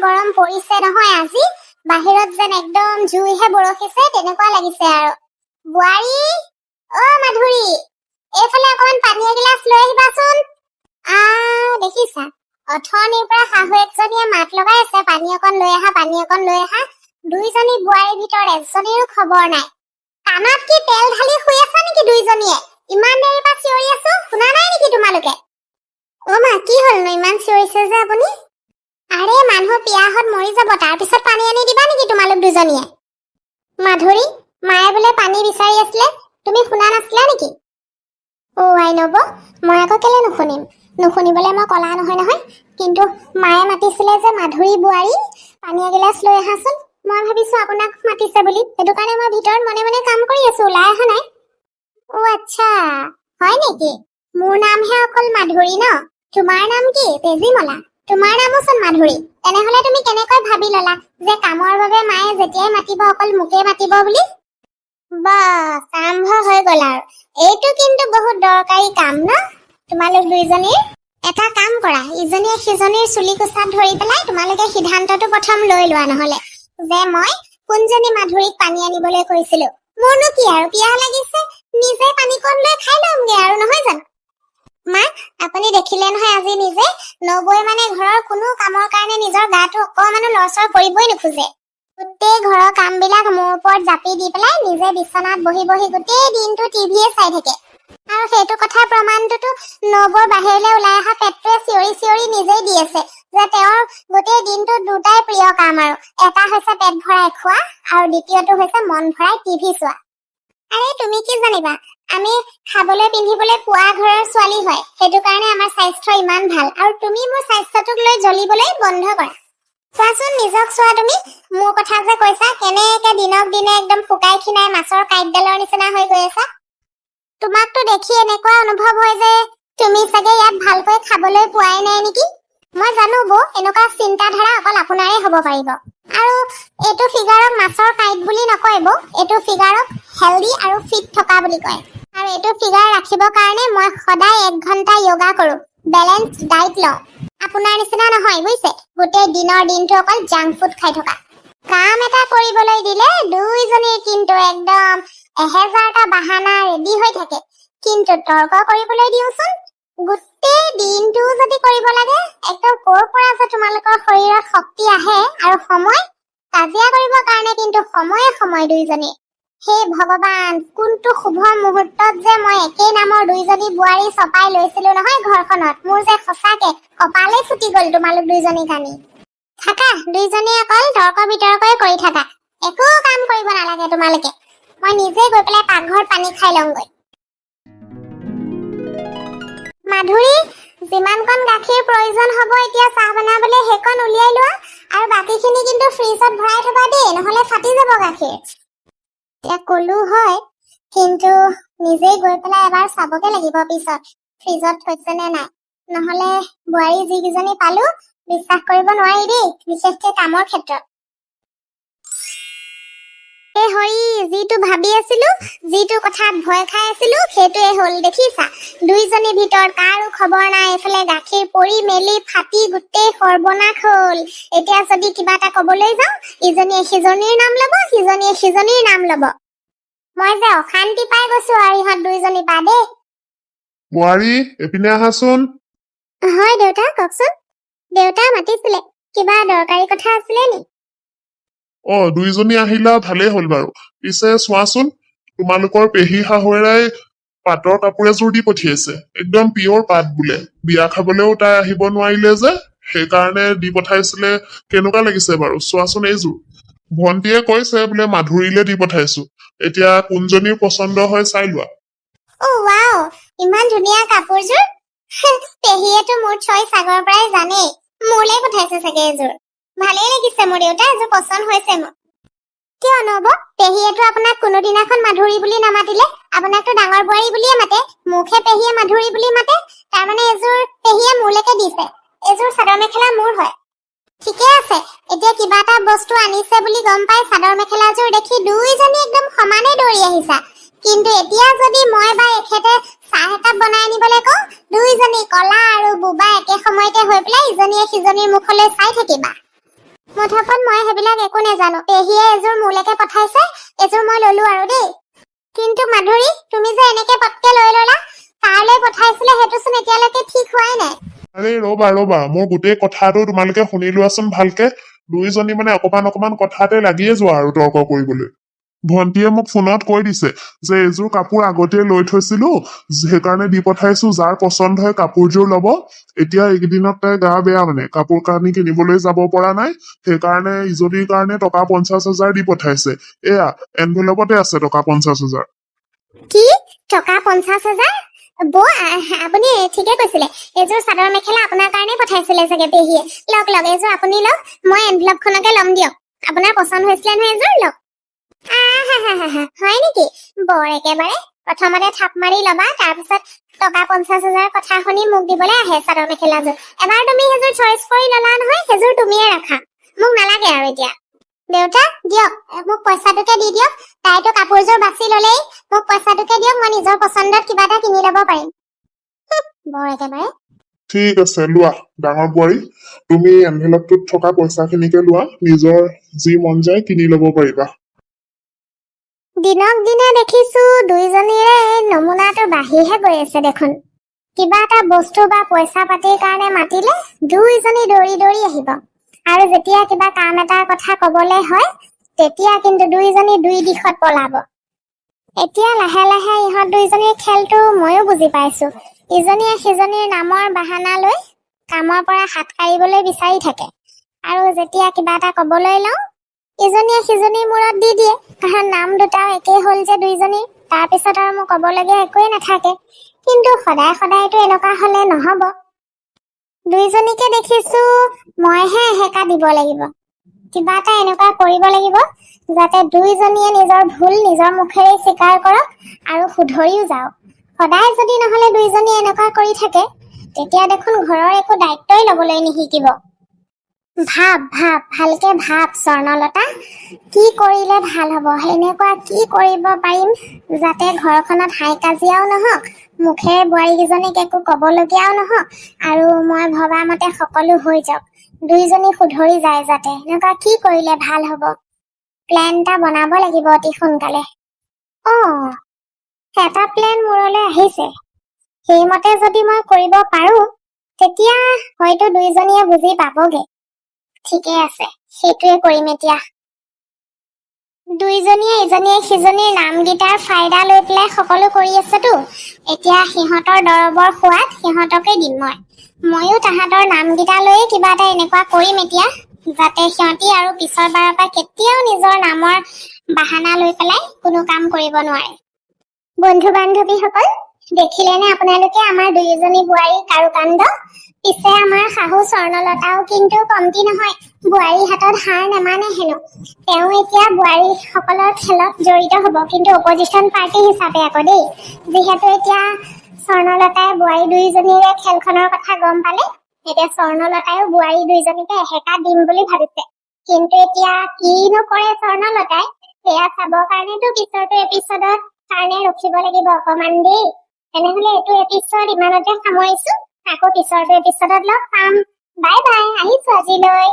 গৰম পৰিছে নহয় আজি বাহিৰত যেন একদম জুইহে বৰষিছে তেনেকুৱা লাগিছে আৰু বুৱাৰী অ মাধুৰী এইফালে অকমান পানী এগিলাচ লৈ আহিবাচোন দেখিছা অথনিৰ পৰা শাহুৱেকজনীয়ে মাত লগাই আছে পানী অকণ লৈ আহা দুইজনী বোৱাৰীৰ ভিতৰত এজনীৰো খবৰ নাই কাণত কি তেল ঢালি শুই আছা নেকি দুইজনীয়ে ইমান দেৰি পৰা চিঞৰি আছো শুনা নাই নেকি তোমালোকে অ মা কি হলনো ইমান চিঞৰিছে যে আপুনি আৰে মানুহ পিয়াহত মৰি যাব তাৰ পিছত পানী আনি দিবা নেকি তোমালোক দুজনীয়ে মাধুৰী মায়ে বোলে পানী বিচাৰি আছিলে তুমি শুনা নাছিলা নেকি অ আই নব মই আকৌ কেলে নুশুনিবলৈ মই কলা নহয় কিন্তু মায়ে মাতিছিলে যে মাধুৰী বোৱাৰী পানী এগিলাচ লৈ আহাচোন মই ভাবিছো আপোনাক মাতিছে বুলি সেইটো কাৰণে মই ভিতৰত মনে মনে কাম কৰি আছো ওলাই অহা নাই অ আচ্ছা হয় নেকি মোৰ নামহে অকল মাধুৰী ন তোমাৰ নাম কি তেজীমলা তোমাৰ নামোচোন মাধুৰী তেনেহলে তুমি কেনেকৈ ভাবি ললা যে কামৰ বাবে মায়ে যেতিয়াই মাতিব অকল মোকে মাতিব বুলি বাস আৰম্ভ হৈ গল আৰু এইটো কিন্তু বহুত দৰকাৰী কাম ন তোমালোক দুইজনীৰ এটা কাম কৰা ইজনীয়ে সিজনীৰ চুলি কোচাত ধৰি পেলাই তোমালোকে সিদ্ধান্তটো প্ৰথম লৈ লোৱা নহলে যে মই কোনজনী মাধুৰীক পানী আনিবলৈ কৈছিলো মোৰনো কি আৰু পিয়াহ লাগিছে নিজে পানী কণ লৈ খাই লমগে আৰু নহয় জানো মা আপুনি দেখিলে নহয় আজি নিজে নবৈ মানে ঘৰৰ কোনো কামৰ কাৰণে নিজৰ গাটো অকমানো লৰচৰ কৰিবই নোখোজে গোটেই ঘৰৰ কাম বিলাক মোৰ ওপৰত জাপি দি পেলাই নিজে বিছনাত বহি গোটেই দিনটো টিভিয়ে চাই থাকে আৰু সেইটো কথাৰ প্ৰমাণটোতো নবৈৰ বাহিৰলৈ ওলাই অহা পেটটোৱে চিঞৰি নিজেই দি আছে যে তেওঁৰ গোটেই দিনটো দুটাই প্ৰিয় কাম আৰু এটা হৈছে পেট ভৰাই খোৱা আৰু দ্বিতীয়টো হৈছে মন ভৰাই টিভি চোৱা আৰে তুমি কি জানিবা আমি খাবলৈ পিন্ধিবলৈ পোৱা ঘৰৰ ছোৱালী হয় সেইটো কাৰণে আমাৰ স্বাস্থ্য ইমান ভাল আৰু তুমি মোৰ স্বাস্থ্যটোক লৈ জ্বলিবলৈ বন্ধ কৰা চোৱাচোন নিজক চোৱা তুমি মোৰ কথা যে কৈছা কেনেকে দিনক দিনে একদম শুকাই খিনাই মাছৰ কাঁইটডালৰ নিচিনা হৈ গৈ আছা তোমাকতো দেখি এনেকুৱা অনুভৱ হয় যে তুমি চাগে ইয়াত ভালকৈ খাবলৈ পোৱাই নাই নেকি মই জানো বৌ এনেকুৱা চিন্তাধাৰা অকল আপোনাৰে হ'ব পাৰিব আৰু এইটো ফিগাৰক মাছৰ কাঁইট বুলি নকয় বৌ এইটো ফিগাৰক হেলদি আৰু ফিট থকা বুলি কয় আৰু এইটো ফিগাৰ ৰাখিবৰ কাৰণে মই সদায় 1 ঘণ্টা য়োগা কৰো বেলেন্স ডাইট লওঁ আপোনাৰ নিচিনা নহয় বুজিছে গোটেই দিনটো অকল জাংক ফুড খাই থকা কাম এটা কৰিবলৈ দিলে দুইজনীৰ কিন্তু একদম 1000টা বাহানা ৰেডি হৈ থাকে কিন্তু তৰ্ক কৰিবলৈ দিওঁচোন গোটেই দিনটো যদি কৰিব লাগে একদম ক'ৰ পৰা যে তোমালোকৰ শৰীৰত শক্তি আহে আৰু সময় কাজিয়া কৰিবৰ কাৰণে কিন্তু সময়ে দুইজনী হে ভগৱান কোনটো শুভ মুহূৰ্তত যে মই একেই নামৰ দুইজনী বোৱাৰী চপাই লৈছিলো নহয় ঘৰখনত মোৰ যে সঁচাকে কপালে ফুটি গল তোমালোক দুইজনী কানি থাকা দুইজনী অকল তৰ্ক বিতৰ্কই কৰি থাকা একো কাম কৰিব নালাগে তোমালোকে মই নিজে গৈ পেলাই পাকঘৰত পানী খাই লওঁগৈ মাধুৰী যিমানকণ গাখীৰ প্ৰয়োজন হ'ব এতিয়া চাহ বনাবলৈ সেইকণ উলিয়াই লোৱা আৰু বাকীখিনি কিন্তু ফ্ৰিজত ভৰাই থবা দেই নহলে ফাটি যাব গাখীৰ এতিয়া কলো হয় কিন্তু নিজেই গৈ পেলাই এবাৰ চাবগে লাগিব পিছত ফ্ৰিজত থৈছে নে নাই নহলে বোৱাৰী যিকেইজনী পালো বিশ্বাস কৰিব নোৱাৰি দেই বিশেষকৈ কামৰ ক্ষেত্ৰত হৰি যিটো ভাবি আছিলো যিটো কথাত ভয় খাই আছিলো সেইটোৱে হ'ল দেখিছা দুইজনীৰ ভিতৰত কাৰো খবৰ নাই এফালে গাখীৰ পৰি মেলি ফাটি গোটেই সৰ্বনাশ হ'ল এতিয়া যদি কিবা এটা কবলৈ যাওঁ ইজনীয়ে সিজনীৰ নাম ল'ব সিজনীয়ে সিজনীৰ নাম ল'ব মই যে অশান্তি পাই গৈছো আৰু ইহঁত দুইজনী পা দেই বোৱাৰী এপিনে আহাচোন হয় দেউতা কওকচোন দেউতা মাতিছিলে কিবা দৰকাৰী কথা আছিলে নি দুইজনী আহিলা ভালেই হ'ল বাৰু পিছে চোৱাচোন তোমালোকৰ পেহী শাহুৱেৰাই পাটৰ কাপোৰ এযোৰ দি পঠিয়াইছে একদম পিয়ৰ পাট বোলে বিয়া খাবলৈও তাই আহিব নোৱাৰিলে যে সেইকাৰণে দি পঠাইছিলে কেনেকুৱা লাগিছে বাৰু চোৱাচোন এইযোৰ ভন্টিয়ে কৈছে বোলে মাধুৰীলে দি পঠাইছো এতিয়া কোনজনীৰ পছন্দ হয় চাই লোৱা ৱাও ইমান ধুনীয়া কাপোৰযোৰ পেহীয়েতো মোৰ চইচ আগৰ পৰাই জানে মোলে পঠাইছে চাগে এযোৰ ভালেই লাগিছে মোৰ দেউতা এযোৰ পছন্দ হৈছে মোৰ কিয় নহব পেহীয়েতো আপোনাক কোনোদিনাখন মাধুৰী বুলি নামাতিলে আপোনাকতো ডাঙৰ বোৱাৰী বুলিয়ে মাতে মুখে পেহীয়ে মাধুৰী বুলি মাতে তাৰমানে এযোৰ পেহীয়ে মোলৈকে দিছে এযোৰ চাদৰ মেখেলা মোৰ হয় ঠিকে আছে এতিয়া কিবা এটা বস্তু আনিছে বুলি গম পাই চাদৰ মেখেলাযোৰ দেখি দুইজনী একদম সমানে দৌৰি আহিছা কিন্তু এতিয়া যদি মই বা এখেতে চাহ এটা বনাই আনিবলৈ কওঁ দুইজনী কলা আৰু বুবা একে সময়তে হৈ পেলাই ইজনীয়ে সিজনীৰ মুখলৈ চাই থাকিবা মুঠপত মই সেইবিলাক একো নেজানো পেহীয়ে এযোৰ মোলৈকে পঠাইছে এযোৰ মই ললো আৰু দেই কিন্তু মাধুৰী তুমি যে এনেকে পটকে লৈ ললা কাৰলৈ পঠাইছিলে সেইটোচোন এতিয়ালৈকে ঠিক হোৱাই নাই আৰে ৰবা মোৰ গোটেই কথাটো তোমালোকে শুনি লোৱাচোন ভালকে দুইজনী মানে অকমান কথাতে লাগিয়ে যোৱা আৰু তৰ্ক কৰিবলৈ ভন্টিয়ে মোক ফোনত কৈ দিছে যে এযোৰ কাপোৰ আগতে লৈ থৈছিলো সেইকাৰণে দি পঠাইছো যাৰ পচন্দ হয় কাপোৰযোৰ লব এতিয়া এইকেইদিনত তাই গা বেয়া মানে কাপোৰ কানি কিনিবলৈ যাব পৰা নাই সেইকাৰণে ইজনীৰ কাৰণে টকা 50,000 দি পঠাইছে এয়া এনভেলপতে আছে টকা 50,000 কি টকা 50,000 বৌ আপুনি ঠিকে কৈছিলে এযোৰ চাদৰ মেখেলা আপোনাৰ কাৰণে পঠাইছিলে চাগে পেহীয়ে লওক এযোৰ আপুনি লওক মই এনভেলপখনকে ল'ম দিয়ক আপোনাৰ পচন্দ হৈছিলে নহয় এযোৰ লওক হয় নেকি বৰ একেবাৰে প্ৰথমতে থাপ মাৰি ল'বা তাৰপিছত টকা 50,000 কথা শুনি মোক দিবলৈ আহে চাদৰ মেখেলাযোৰ এবাৰ তুমি সেইযোৰ চইচ কৰি ল'লা নহয় সেইযোৰ তুমিয়ে ৰাখা মোক নালাগে আৰু এতিয়া দেউতা দিয়ক মোক পইচাটোকে দি দিয়ক তাইতো কাপোৰযোৰ বাছি ল'লেই মোক পইচাটোকে দিয়ক মই নিজৰ পচন্দত কিবা এটা কিনি ল'ব পাৰিম বৰ একেবাৰে ঠিক আছে লোৱা ডাঙৰ বোৱাৰী তুমি এনভেলপটোত থকা পইচাখিনিকে লোৱা নিজৰ যি মন যায় কিনি ল'ব পাৰিবা দিনক দিনে দেখিছো দুইজনীৰে নমুনাটো বাঢ়িহে গৈ আছে দেখোন কিবা এটা বস্তু বা পইচা পাতিৰ কাৰণে মাতিলে দুইজনী দৌৰি দৌৰি আহিব আৰু যেতিয়া কিবা কাম এটাৰ কথা কবলৈ হয় তেতিয়া কিন্তু দুইজনী দুই দিশত পলাব এতিয়া লাহে লাহে ইহঁত দুইজনীৰ খেলটো ময়ো বুজি পাইছো ইজনীয়ে সিজনীৰ নামৰ বাহানা লৈ কামৰ পৰা হাত কাঢ়িবলৈ বিচাৰি থাকে আৰু যেতিয়া কিবা এটা কবলৈ লওঁ ইজনীয়ে সিজনীৰ মূৰত দি দিয়ে কাৰণ নাম দুটাও একেই হ'ল যে দুইজনীৰ তাৰপিছত আৰু মোক ক'বলগীয়া একোৱে নাথাকে কিন্তু সদায় সদায়তো এনেকুৱা হলে নহব দুইজনীকে দেখিছো মইহে এহেকা দিব লাগিব কিবা এটা এনেকুৱা কৰিব লাগিব যাতে দুইজনীয়ে নিজৰ ভুল নিজৰ মুখেৰে স্বীকাৰ কৰক আৰু শুধৰিও যাওক সদায় যদি নহলে দুইজনী এনেকুৱা কৰি থাকে তেতিয়া দেখোন ঘৰৰ একো দায়িত্বই ল'বলৈ নিশিকিব ভালকে ভাব স্বৰ্ণলতা কি কৰিলে ভাল হ'ব এনেকুৱা কি কৰিব পাৰিম যাতে ঘৰখনত হাই কাজিয়াও নহওক মুখেৰে বোৱাৰীকেইজনীক একো ক'বলগীয়াও নহওক আৰু মই ভবা মতে সকলো হৈ যাওক দুইজনী শুধৰি যায় যাতে এনেকুৱা কি কৰিলে ভাল হ'ব প্লেন এটা বনাব লাগিব অতি সোনকালে এটা প্লেন মূৰলৈ আহিছে সেইমতে যদি মই কৰিব পাৰো তেতিয়া হয়তো দুইজনীয়ে বুজি পাবগে ঠিকে আছে সেইটোৱে কৰিম এতিয়া দুইজনীয়ে ইজনীয়ে সিজনীৰ নামকেইটাৰ ফাইদা লৈ পেলাই সকলো কৰি আছেতো এতিয়া সিহঁতৰ দৰবৰ সোৱাদ সিহঁতকে দিম ময়ো তাহাঁতৰ নামকেইটা লৈয়ে কিবা এটা এনেকুৱা কৰিম এতিয়া যাতে সিহঁতি আৰু পিছৰ বাৰৰ পৰা কেতিয়াও নিজৰ নামৰ বাহানা লৈ পেলাই কোনো কাম কৰিব নোৱাৰে বন্ধু বান্ধৱীসকল দেখিলেনে আপোনালোকে আমাৰ দুইজনী বোৱাৰীৰ কাৰুকাণ্ড পিছে আমাৰ শাহু স্বৰ্ণলতাও কিন্তু কমতি নহয় বোৱাৰী হাতত হাৰ নেমানে হেনো তেওঁ এতিয়া বোৱাৰী সকলৰ খেলত জড়িত হ'ব কিন্তু অপজিশ্যন পাৰ্টি হিচাপে আকৌ দেই যিহেতু এতিয়া স্বৰ্ণলতাই বোৱাৰী দুইজনীৰে খেলখনৰ কথা গম পালে এতিয়া স্বৰ্ণলতাইও বোৱাৰী দুইজনীকে এহেকা দিম বুলি ভাবিছে কিন্তু এতিয়া কিনো কৰে স্বৰ্ণলতাই সেয়া চাবৰ কাৰণেতো পিছৰটো এপিছডত কাৰণে ৰখিব লাগিব অকমান দেই তেনেহলে এইটো এপিছড ইমানতে সামৰিছো আকৌ পিছৰটো এপিছডত লগ পাম বাই বাই আহিছো আজিলৈ